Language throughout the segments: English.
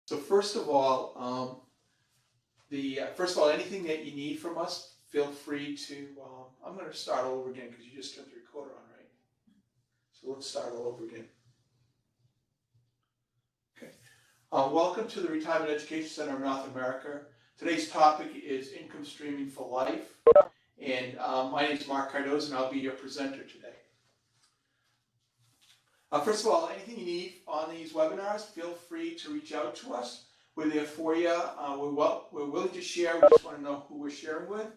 So first of all, anything that you need from us, feel free to. I'm going to start all over again because you just turned the recorder on, right? So let's start all over again. Okay. Welcome to the Retirement Education Center of North America. Today's topic is income streaming for life, and my name is Mark Cardoza, and I'll be your presenter today. First of all, anything you need on these webinars, feel free to reach out to us. We're there for you. We're willing to share. We just want to know who we're sharing with.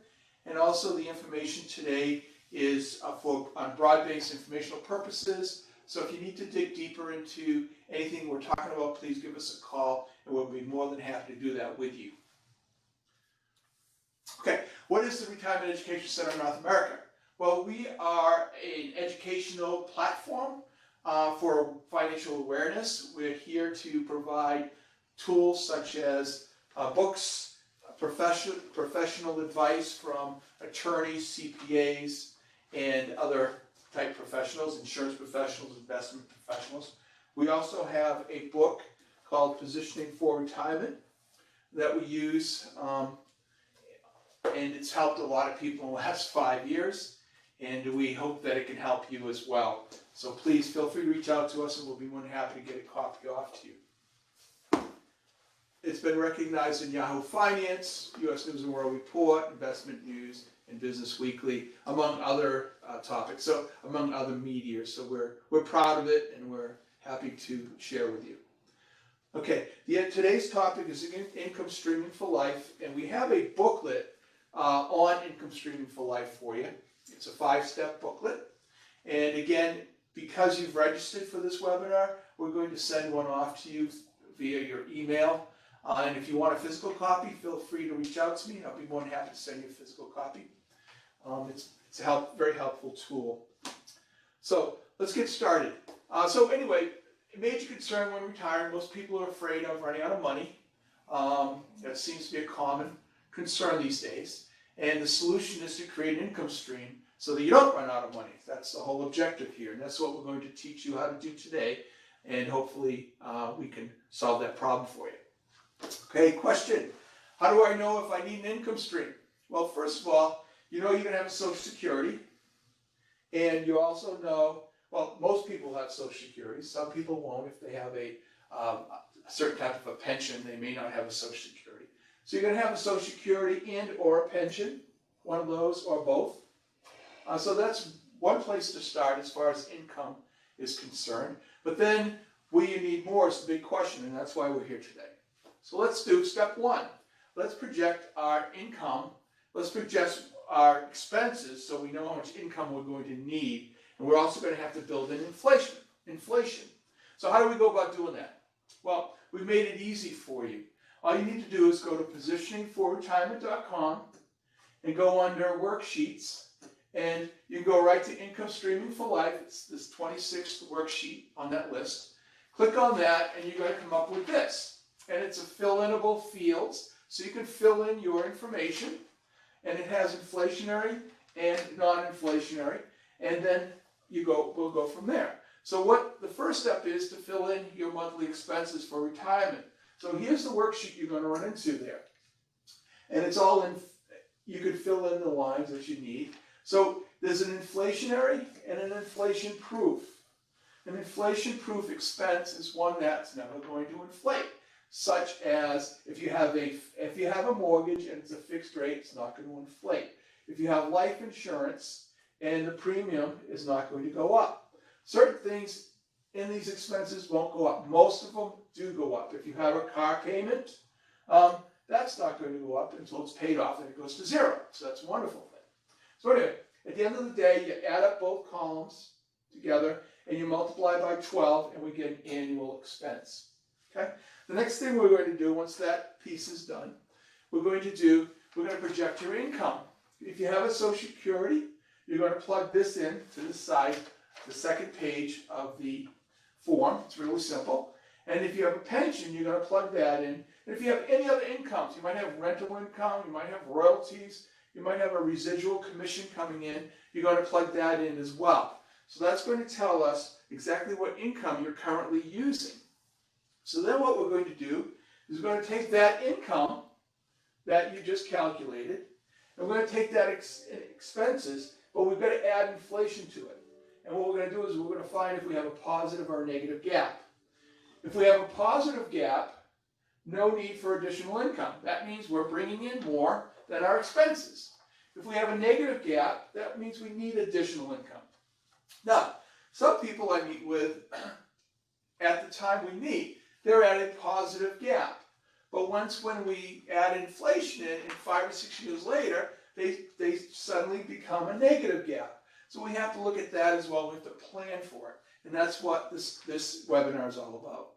And also the information today is on broad-based informational purposes. So if you need to dig deeper into anything we're talking about, please give us a call, and we'll be more than happy to do that with you. Okay, what is the Retirement Education Center of North America? Well, we are an educational platform for financial awareness. We're here to provide tools such as books, professional advice from attorneys, CPAs, and other type professionals, insurance professionals, investment professionals. We also have a book called Positioning for Retirement that we use, and it's helped a lot of people in the last 5 years, and we hope that it can help you as well. So please feel free to reach out to us, and we'll be more than happy to get a copy off to you. It's been recognized in Yahoo Finance, U.S. News and World Report, Investment News, and Business Weekly, among other topics, so among other media. So we're proud of it, and we're happy to share with you. Okay, today's topic is income streaming for life, and we have a booklet on income streaming for life for you. It's a 5-step booklet, and again, because you've registered for this webinar, we're going to send one off to you via your email. And if you want a physical copy, feel free to reach out to me, and I'll be more than happy to send you a physical copy. It's a very helpful tool. So let's get started. So anyway, a major concern when retiring, most people are afraid of running out of money. That seems to be a common concern these days. And the solution is to create an income stream so that you don't run out of money. That's the whole objective here, and that's what we're going to teach you how to do today, and hopefully we can solve that problem for you. Okay, question. How do I know if I need an income stream? Well, first of all, you know you're going to have a Social Security, and you also know, well, most people have Social Security. Some people won't if they have a certain type of a pension. They may not have a Social Security. So you're going to have a Social Security and or a pension, one of those or both. So that's one place to start as far as income is concerned. But then will you need more is the big question, and that's why we're here today. So let's do step one. Let's project our income. Let's project our expenses so we know how much income we're going to need. And we're also going to have to build in inflation. So how do we go about doing that? Well, we've made it easy for you. All you need to do is go to positioningforretirement.com and go under worksheets, and you can go right to income streaming for life. It's this 26th worksheet on that list. Click on that, and you're going to come up with this. And it's a fill-inable fields, so you can fill in your information, and it has inflationary and non-inflationary, and then we'll go from there. So what the first step is to fill in your monthly expenses for retirement. So here's the worksheet you're going to run into there. And it's all in, you could fill in the lines that you need. So there's an inflationary and an inflation proof. An inflation proof expense is one that's never going to inflate, such as if you have a mortgage and it's a fixed rate, it's not going to inflate. If you have life insurance and the premium is not going to go up. Certain things in these expenses won't go up. Most of them do go up. If you have a car payment, that's not going to go up until it's paid off and it goes to zero. So that's a wonderful thing. So anyway, at the end of the day, you add up both columns together and you multiply by 12 and we get an annual expense. Okay? The next thing we're going to do once that piece is done, we're going to project your income. If you have a Social Security, you're going to plug this in to the side, the second page of the form. It's really simple. And if you have a pension, you're going to plug that in. And if you have any other incomes, you might have rental income, you might have royalties, you might have a residual commission coming in, you're going to plug that in as well. So that's going to tell us exactly what income you're currently using. So then what we're going to do is we're going to take that income that you just calculated, and we're going to take that expenses, but we've got to add inflation to it. And what we're going to do is we're going to find if we have a positive or a negative gap. If we have a positive gap, no need for additional income. That means we're bringing in more than our expenses. If we have a negative gap, that means we need additional income. Now, some people I meet with, at the time we meet, they're at a positive gap. But when we add inflation in 5 or 6 years later, they suddenly become a negative gap. So we have to look at that as well. We have to plan for it. And that's what this webinar is all about.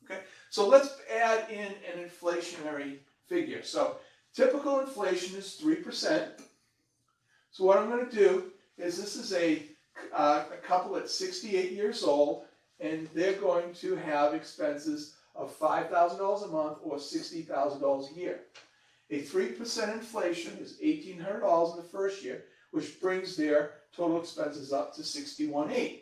Okay, so let's add in an inflationary figure. So typical inflation is 3%. So what I'm going to do is this is a couple that's 68 years old, and they're going to have expenses of $5,000 a month or $60,000 a year. A 3% inflation is $1,800 in the first year, which brings their total expenses up to $61,800.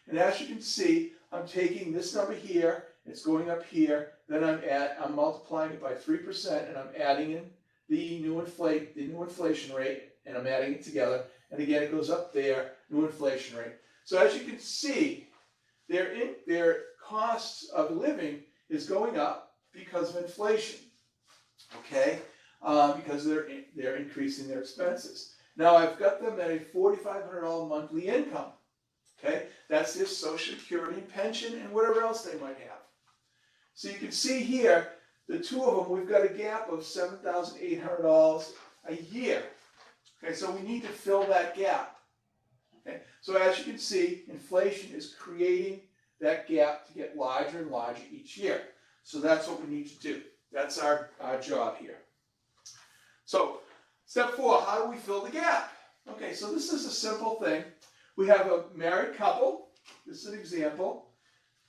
And as you can see, I'm taking this number here, it's going up here, then I'm multiplying it by 3%, and I'm adding in the new inflation rate, and I'm adding it together, and again it goes up there, new inflation rate. So as you can see, their costs of living is going up because of inflation, okay? Because they're increasing their expenses. Now I've got them at a $4,500 monthly income, okay? That's their Social Security and pension and whatever else they might have. So you can see here, the two of them, we've got a gap of $7,800 a year. Okay, so we need to fill that gap. Okay, so as you can see, inflation is creating that gap to get larger and larger each year. So that's what we need to do. That's our job here. So step 4, how do we fill the gap? Okay, so this is a simple thing. We have a married couple. This is an example.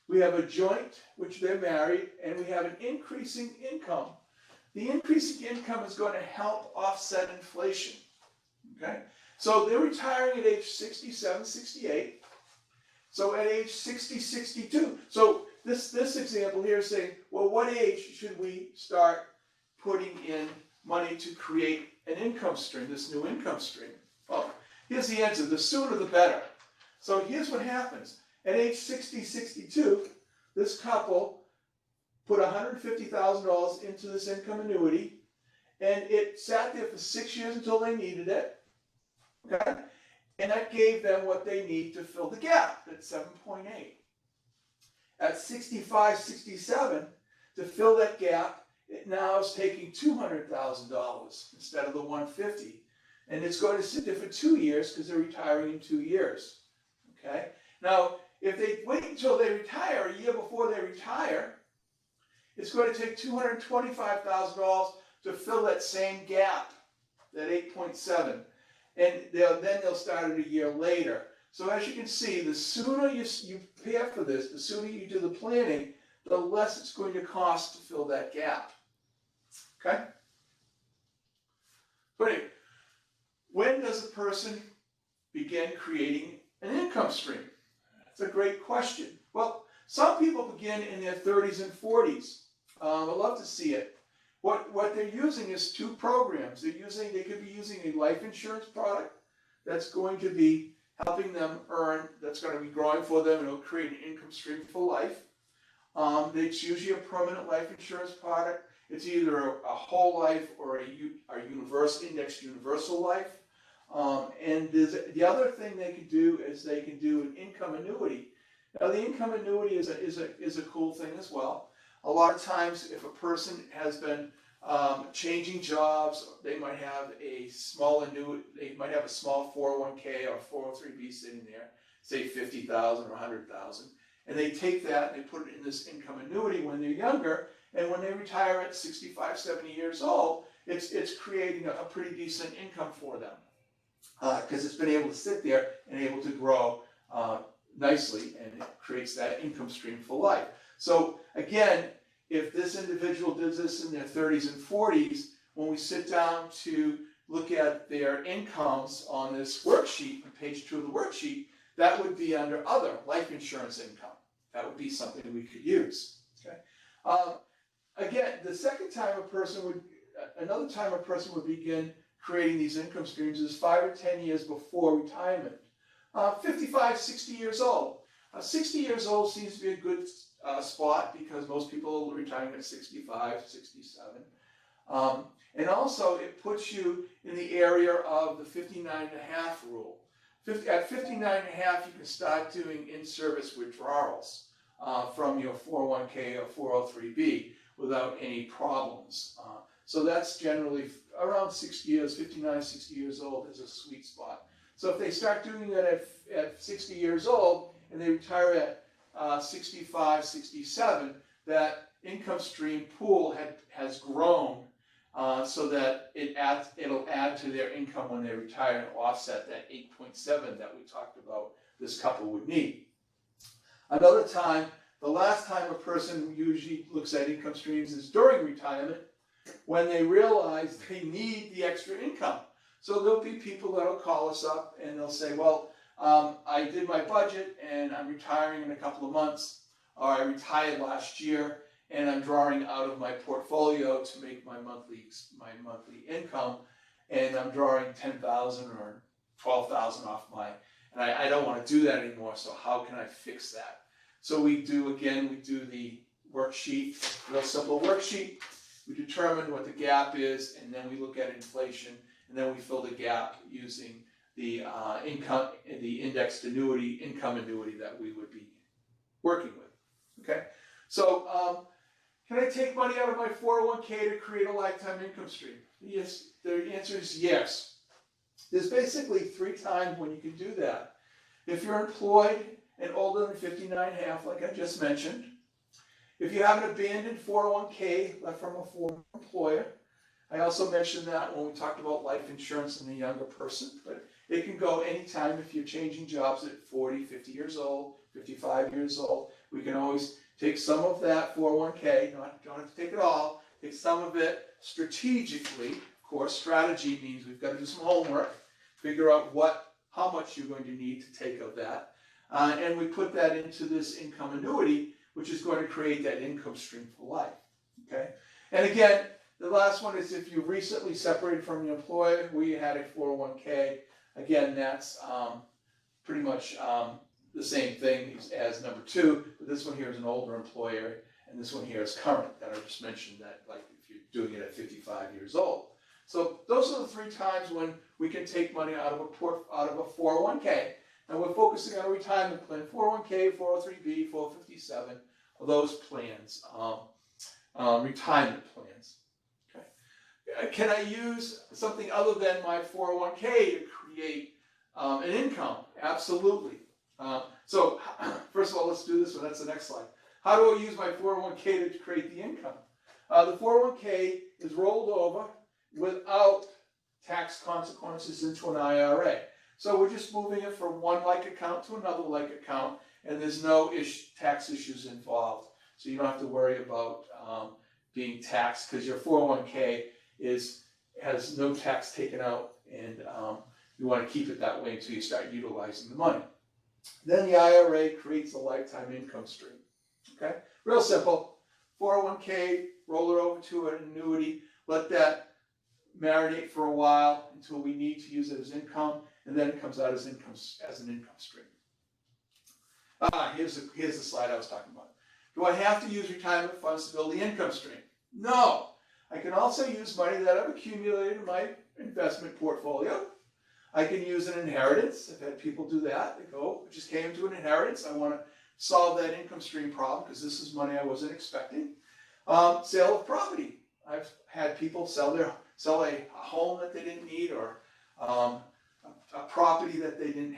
We have a joint, which they're married, and we have an increasing income. The increasing income is going to help offset inflation. Okay? So they're retiring at age 67, 68. So at age 60, 62. So this example here is saying, well, what age should we start putting in money to create an income stream, this new income stream? Well, here's the answer. The sooner the better. So here's what happens. At age 60, 62, this couple put $150,000 into this income annuity, and it sat there for 6 years until they needed it. Okay? And that gave them what they need to fill the gap at 7.8. At 65, 67, to fill that gap, it now is taking $200,000 instead of the $150,000. And it's going to sit there for 2 years because they're retiring in 2 years. Okay? Now, if they wait until they retire, a year before they retire, it's going to take $225,000 to fill that same gap, that 8.7. And then they'll start it a year later. So as you can see, the sooner you prepare for this, the sooner you do the planning, the less it's going to cost to fill that gap. Okay? But anyway, when does a person begin creating an income stream? That's a great question. Well, some people begin in their 30s and 40s. I'd love to see it. What they're using is 2 programs. They could be using a life insurance product that's going to be helping them earn, that's going to be growing for them, and it'll create an income stream for life. It's usually a permanent life insurance product. It's either a whole life or a indexed universal life. And the other thing they can do is they can do an income annuity. Now the income annuity is a cool thing as well. A lot of times if a person has been changing jobs, they might have a small annuity, they might have a small 401k or 403b sitting there, say 50,000 or 100,000. And they take that and they put it in this income annuity when they're younger, and when they retire at 65, 70 years old, it's creating a pretty decent income for them. Because it's been able to sit there and able to grow nicely, and it creates that income stream for life. So again, if this individual does this in their 30s and 40s, when we sit down to look at their incomes on this worksheet, on page 2 of the worksheet, that would be under other, life insurance income. That would be something we could use. Okay? Again, the second time another time a person would begin creating these income streams is 5 or 10 years before retirement. 55, 60 years old. 60 years old seems to be a good spot because most people are retiring at 65, 67. And also it puts you in the area of the 59.5 rule. At 59.5, you can start doing in-service withdrawals from your 401k or 403b without any problems. So that's generally around 60 years, 59, 60 years old is a sweet spot. So if they start doing that at 60 years old and they retire at 65, 67, that income stream pool has grown so that it'll add to their income when they retire and offset that 8.7 that we talked about this couple would need. Another time, the last time a person usually looks at income streams is during retirement when they realize they need the extra income. So there'll be people that'll call us up and they'll say, well, I did my budget and I'm retiring in a couple of months, or I retired last year and I'm drawing out of my portfolio to make my monthly income, and I'm drawing 10,000 or 12,000 off and I don't want to do that anymore, so how can I fix that? So we do the worksheet, real simple worksheet. We determine what the gap is, and then we look at inflation, and then we fill the gap using the indexed annuity, income annuity that we would be working with. Okay, so can I take money out of my 401k to create a lifetime income stream? Yes, the answer is yes. There's basically 3 times when you can do that. If you're employed and older than 59.5, like I just mentioned. If you have an abandoned 401k left from a former employer. I also mentioned that when we talked about life insurance in a younger person, but it can go anytime if you're changing jobs at 40, 50 years old, 55 years old. We can always take some of that 401k, don't have to take it all, take some of it strategically. Of course, strategy means we've got to do some homework, figure out how much you're going to need to take of that. And we put that into this income annuity, which is going to create that income stream for life. Okay? And again, the last one is if you recently separated from your employer, we had a 401k. Again, that's pretty much the same thing as number 2, but this one here is an older employer, and this one here is current, that I just mentioned, that like if you're doing it at 55 years old. So those are the 3 times when we can take money out of a 401k. And we're focusing on a retirement plan, 401k, 403b, 457, those plans, retirement plans. Okay. Can I use something other than my 401k to create an income? Absolutely. So first of all, let's do this one. That's the next slide. How do I use my 401k to create the income? The 401k is rolled over without tax consequences into an IRA. So we're just moving it from one like account to another like account, and there's no tax issues involved. So you don't have to worry about being taxed because your 401k has no tax taken out, and you want to keep it that way until you start utilizing the money. Then the IRA creates a lifetime income stream. Okay, real simple. 401k, roll it over to an annuity, let that marinate for a while until we need to use it as income, and then it comes out as an income stream. Here's the slide I was talking about. Do I have to use retirement funds to build the income stream? No. I can also use money that I've accumulated in my investment portfolio. I can use an inheritance. I've had people do that. They go, I just came to an inheritance. I want to solve that income stream problem because this is money I wasn't expecting. Sale of property. I've had people sell a home that they didn't need, or a property that they didn't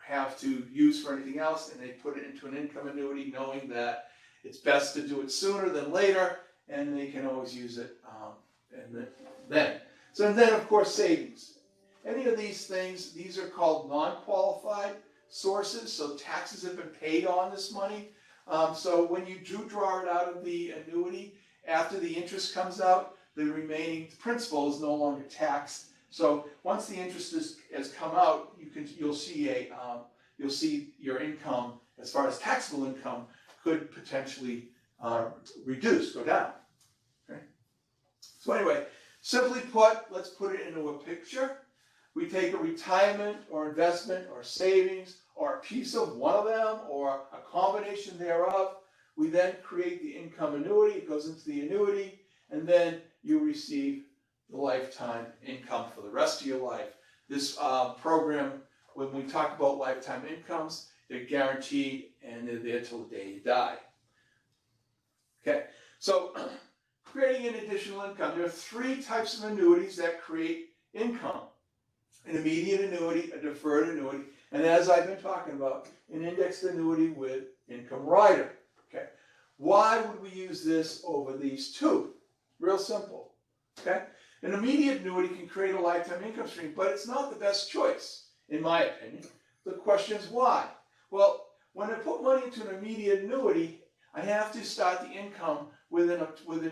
have to use for anything else, and they put it into an income annuity knowing that it's best to do it sooner than later, and they can always use it then. So then, of course, savings. Any of these things, these are called non-qualified sources, so taxes have been paid on this money. So when you do draw it out of the annuity, after the interest comes out, the remaining principal is no longer taxed. So once the interest has come out, you'll see your income, as far as taxable income, could potentially go down. So anyway, simply put, let's put it into a picture. We take a retirement or investment or savings or a piece of one of them or a combination thereof. We then create the income annuity. It goes into the annuity, and then you receive the lifetime income for the rest of your life. This program, when we talk about lifetime incomes, they're guaranteed and they're there till the day you die. Okay, so creating an additional income. There are three types of annuities that create income. An immediate annuity, a deferred annuity, and as I've been talking about, an indexed annuity with income rider. Okay, why would we use this over these two? Real simple. Okay, an immediate annuity can create a lifetime income stream, but it's not the best choice, in my opinion. The question is why? Well, when I put money into an immediate annuity, I have to start the income within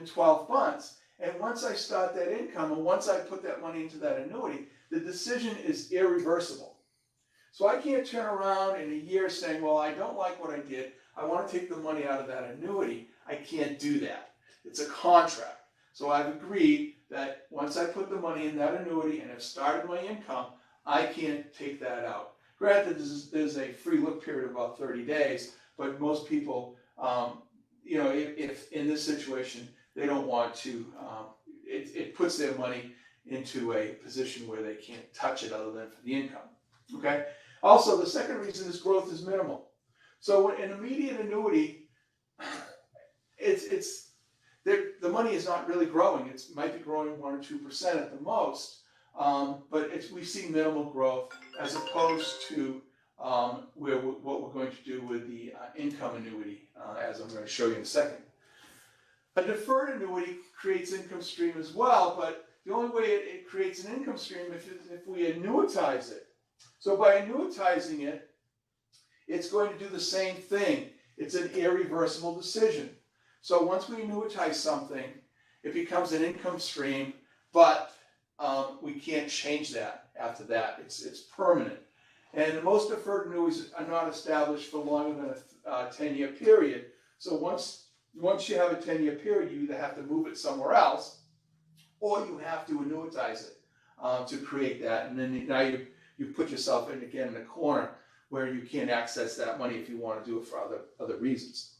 12 months. And once I start that income, and once I put that money into that annuity, the decision is irreversible. So I can't turn around in a year saying, well, I don't like what I did. I want to take the money out of that annuity. I can't do that. It's a contract. So I've agreed that once I put the money in that annuity and have started my income, I can't take that out. Granted, there's a free look period of about 30 days, but most people, if in this situation, they don't want to, it puts their money into a position where they can't touch it other than for the income. Okay. Also, the second reason is growth is minimal. So an immediate annuity, the money is not really growing. It might be growing 1 or 2% at the most, but we see minimal growth as opposed to what we're going to do with the income annuity, as I'm going to show you in a second. A deferred annuity creates income stream as well, but the only way it creates an income stream is if we annuitize it. So by annuitizing it, it's going to do the same thing. It's an irreversible decision. So once we annuitize something, it becomes an income stream, but we can't change that after that. It's permanent. And most deferred annuities are not established for longer than a 10-year period. So once you have a 10-year period, you either have to move it somewhere else, or you have to annuitize it to create that. And then now you put yourself in a corner where you can't access that money if you want to do it for other reasons.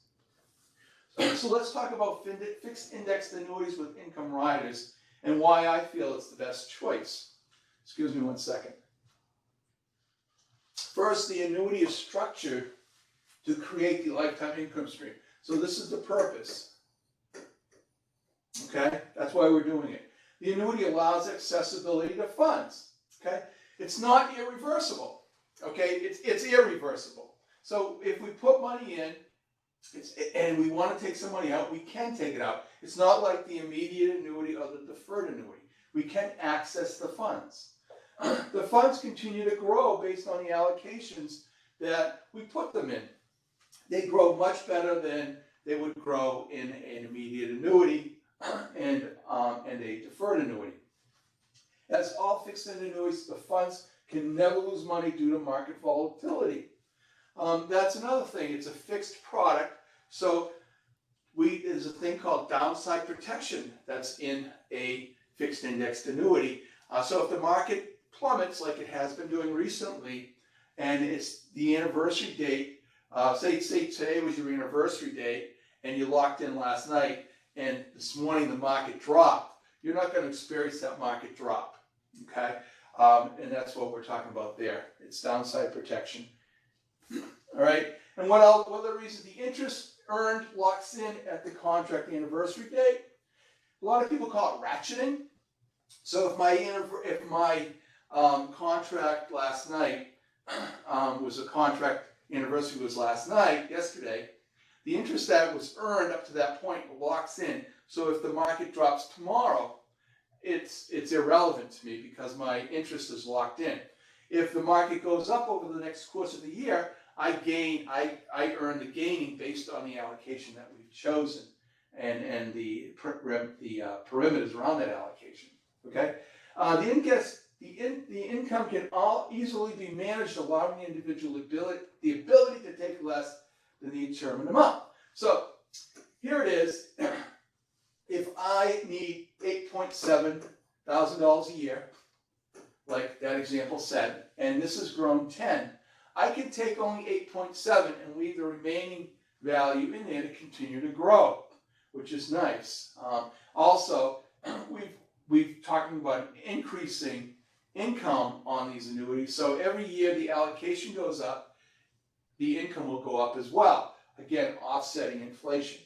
So let's talk about fixed indexed annuities with income riders and why I feel it's the best choice. Excuse me 1 second. First, the annuity is structured to create the lifetime income stream. So this is the purpose. Okay, that's why we're doing it. The annuity allows accessibility to funds. Okay, it's not irreversible. Okay, it's irreversible. So if we put money in, and we want to take some money out, we can take it out. It's not like the immediate annuity or the deferred annuity. We can access the funds. The funds continue to grow based on the allocations that we put them in. They grow much better than they would grow in an immediate annuity and a deferred annuity. As all fixed annuities, the funds can never lose money due to market volatility. That's another thing. It's a fixed product, so there's a thing called downside protection that's in a fixed indexed annuity. So if the market plummets like it has been doing recently, and it's the anniversary date, say today was your anniversary date, and you locked in last night, and this morning the market dropped, you're not going to experience that market drop. Okay, and that's what we're talking about there. It's downside protection. All right, and what other reason? The interest earned locks in at the contract anniversary date. A lot of people call it ratcheting. So if my contract last night was a contract anniversary was yesterday, the interest that was earned up to that point locks in. So if the market drops tomorrow, it's irrelevant to me because my interest is locked in. If the market goes up over the next course of the year, I earn the gaining based on the allocation that we've chosen and the perimeters around that allocation. Okay, the income can easily be managed, allowing the individual the ability to take less than the determined amount. So here it is. If I need 8.5 $8,700 a year, like that example said, and this has grown 10, I can take only 8.7 and leave the remaining value in there to continue to grow, which is nice. Also, we've talking about increasing income on these annuities, so every year the allocation goes up, the income will go up as well, again offsetting inflation.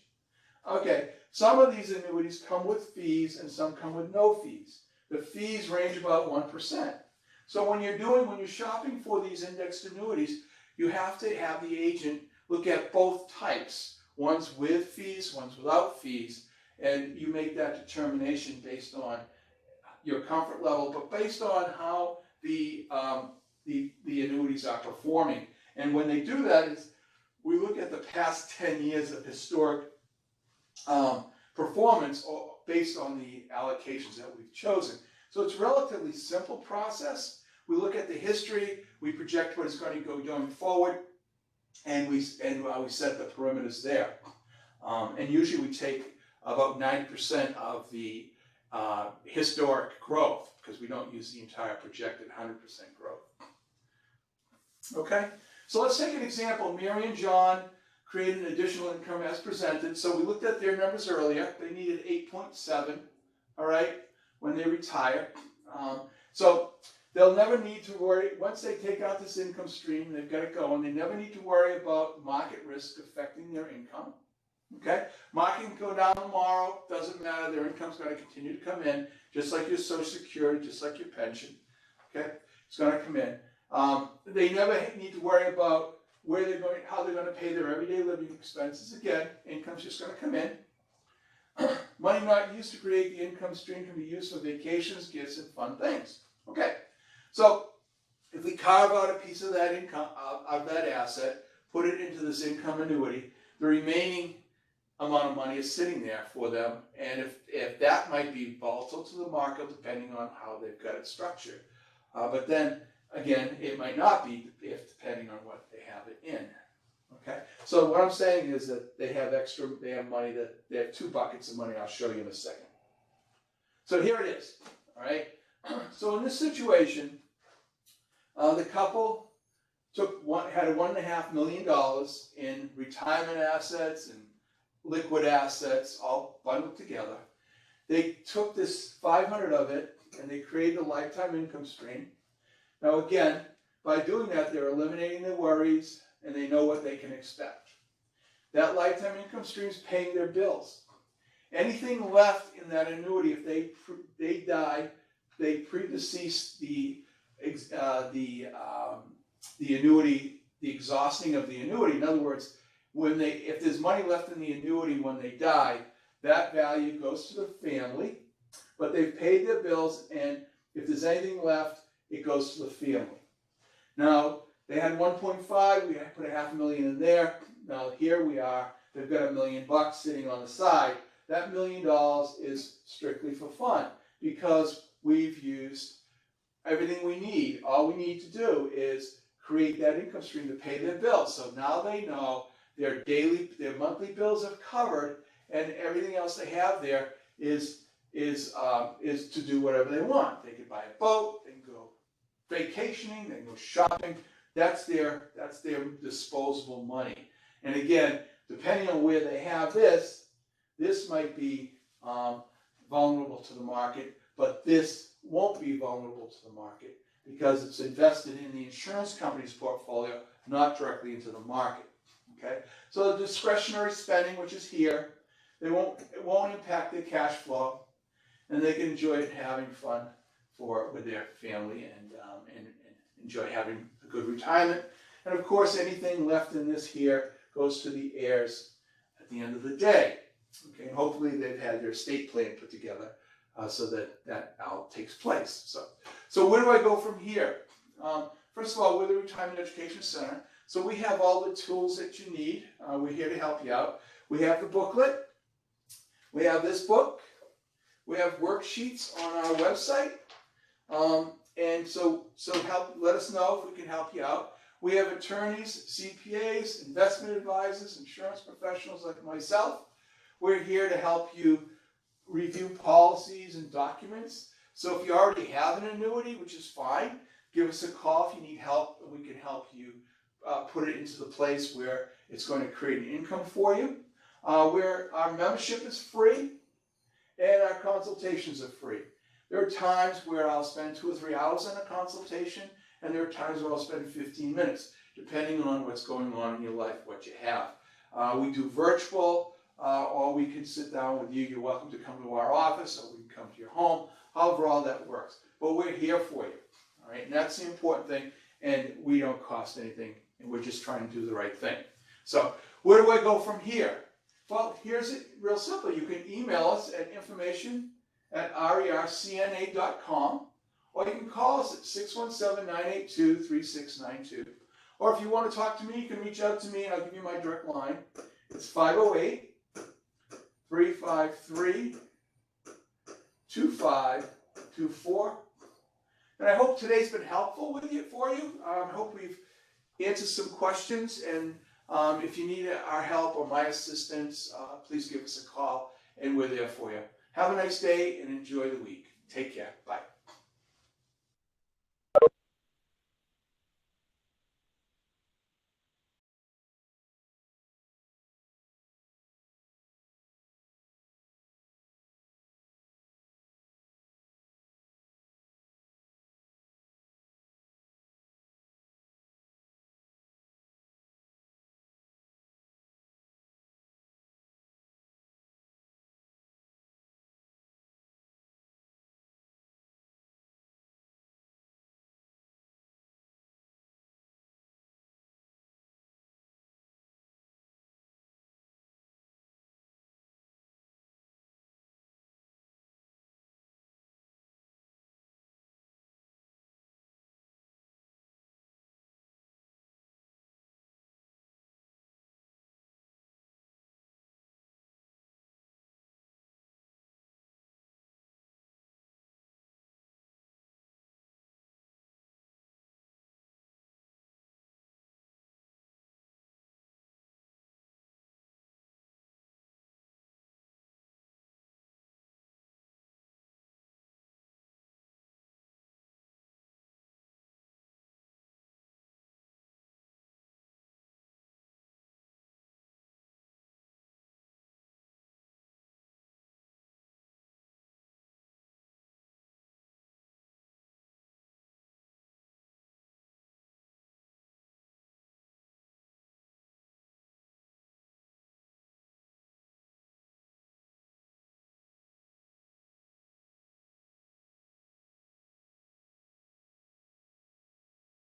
Okay, some of these annuities come with fees and some come with no fees. The fees range about 1%. So when you're shopping for these indexed annuities, you have to have the agent look at both types, ones with fees, ones without fees, and you make that determination based on your comfort level, but based on how the annuities are performing. And when they do that, is we look at the past 10 years of historic performance based on the allocations that we've chosen. So it's a relatively simple process. We look at the history, we project what is going to go going forward, and we set the perimeters there. And usually we take about 90% of the historic growth, because we don't use the entire projected 100% growth. Okay, so let's take an example. Mary and John created an additional income as presented. So we looked at their numbers earlier. They needed 8.7, all right, when they retire. So they'll never need to worry, once they take out this income stream, they've got it going, they never need to worry about market risk affecting their income. Okay, market can go down tomorrow, doesn't matter, their income's going to continue to come in, just like your Social Security, just like your pension. Okay, it's going to come in. They never need to worry about where they're going, how they're going to pay their everyday living expenses. Again, income's just going to come in. Money not used to create the income stream can be used for vacations, gifts, and fun things. Okay, so if we carve out a piece of that income, of that asset, put it into this income annuity, the remaining amount of money is sitting there for them, and if that might be volatile to the market depending on how they've got it structured. But then again, it might not be depending on what they have it in. Okay, so what I'm saying is that they have money, that they have two buckets of money. I'll show you in a second. So here it is. All right. So in this situation, the couple had $1.5 million in retirement assets and liquid assets all bundled together. They took this 500 of it and they created a lifetime income stream. Now again, by doing that, they're eliminating their worries and they know what they can expect. That lifetime income stream is paying their bills. Anything left in that annuity, if they die, they predecease the annuity, the exhausting of the annuity. In other words, if there's money left in the annuity when they die, that value goes to the family, but they've paid their bills, and if there's anything left, it goes to the family. Now, they had 1.5, we put $500,000 in there. Now here we are, they've got $1 million sitting on the side. That $1 million is strictly for fun because we've used everything we need. All we need to do is create that income stream to pay their bills. So now they know their monthly bills are covered, and everything else they have there is to do whatever they want. They can buy a boat, they can go vacationing, they can go shopping. That's their disposable money. And again, depending on where they have this might be vulnerable to the market, but this won't be vulnerable to the market because it's invested in the insurance company's portfolio, not directly into the market. Okay, so the discretionary spending, which is here, it won't impact their cash flow, and they can enjoy it having fun with their family and enjoy having a good retirement. And of course, anything left in this here goes to the heirs at the end of the day. Okay, and hopefully they've had their estate plan put together so that all takes place. So where do I go from here? First of all, we're the Retirement Education Center. So we have all the tools that you need. We're here to help you out. We have the booklet. We have this book. We have worksheets on our website. And so let us know if we can help you out. We have attorneys, CPAs, investment advisors, insurance professionals like myself. We're here to help you review policies and documents. So if you already have an annuity, which is fine, give us a call if you need help, and we can help you put it into the place where it's going to create an income for you. Where our membership is free and our consultations are free. There are times where I'll spend 2 or 3 hours on a consultation, and there are times where I'll spend 15 minutes, depending on what's going on in your life, what you have. We do virtual, or we can sit down with you. You're welcome to come to our office, or we can come to your home, however all that works. But we're here for you, all right? And that's the important thing, and we don't cost anything, and we're just trying to do the right thing. So where do I go from here? Well, here's it real simple. You can email us at information@RERCNA.com, or you can call us at 617-982-3692. Or if you want to talk to me, you can reach out to me, and I'll give you my direct line. It's 508-353-2524. And I hope today's been helpful for you. I hope we've answered some questions, and if you need our help or my assistance, please give us a call, and we're there for you. Have a nice day and enjoy the week. Take care. Bye.